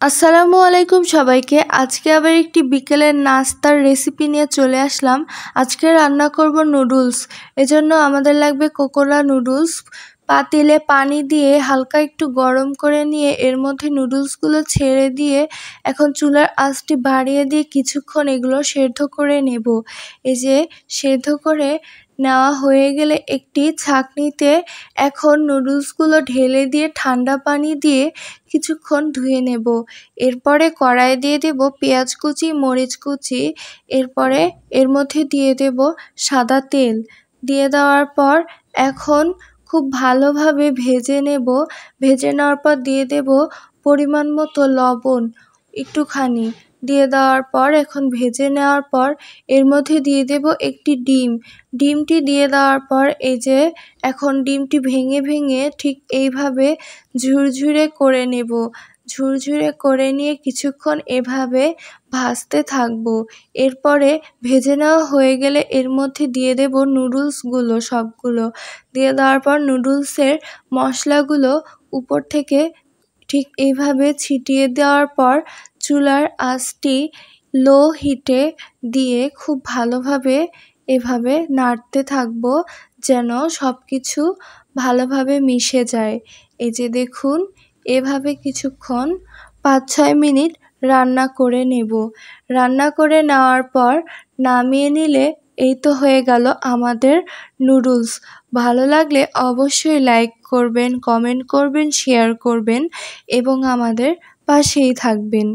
আসসালামু আলাইকুম সবাইকে। আজকে আবার একটি বিকেলের নাস্তার রেসিপি নিয়ে চলে আসলাম। আজকে রান্না করব নুডলস। এজন্য আমাদের লাগবে কোকোরা নুডলস। পাতিলে পানি দিয়ে হালকা একটু গরম করে নিয়ে এর মধ্যে নুডলসগুলো ছেড়ে দিয়ে এখন চুলার আঁচটি বাড়িয়ে দিয়ে কিছুক্ষণ এগুলো সেদ্ধ করে নেব। এই যে সেদ্ধ করে নেওয়া হয়ে গেলে একটি ছাঁকনিতে এখন নুডলসগুলো ঢেলে দিয়ে ঠান্ডা পানি দিয়ে কিছুক্ষণ ধুয়ে নেব। এরপরে কড়াই দিয়ে দেব পেঁয়াজ কুচি, মরিচ কুচি, এরপরে এর মধ্যে দিয়ে দেব সাদা তেল। দিয়ে দেওয়ার পর এখন খুব ভালোভাবে ভেজে নেব। ভেজে নেওয়ার পর দিয়ে দেব পরিমাণ মতো লবণ একটুখানি। দিয়ে দেওয়ার পর এখন ভেজে নেওয়ার পর এর মধ্যে দিয়ে দেব একটি ডিম। ডিমটি দিয়ে দেওয়ার পর এই যে এখন ডিমটি ভেঙে ভেঙে ঠিক এইভাবে ঝুরঝুরে করে নেব। ঝুরঝুরে করে নিয়ে কিছুক্ষণ এভাবে ভাজতে থাকবো। এরপরে ভেজে নেওয়া হয়ে গেলে এর মধ্যে দিয়ে দেব নুডলসগুলো সবগুলো। দিয়ে দেওয়ার পর নুডলসের মশলাগুলো উপর থেকে ঠিক এইভাবে ছিটিয়ে দেওয়ার পর চুলার আঁচটি লো হিটে দিয়ে খুব ভালোভাবে এভাবে নাড়তে থাকবো যেন সব কিছু ভালোভাবে মিশে যায়। এই যে দেখুন, এভাবে কিছুক্ষণ 5-6 মিনিট রান্না করে নেব। রান্না করে নেওয়ার পর নামিয়ে নিলে এই তো হয়ে গেল আমাদের নুডলস। ভালো লাগলে অবশ্যই লাইক করবেন, কমেন্ট করবেন, শেয়ার করবেন এবং আমাদের পাশেই থাকবেন।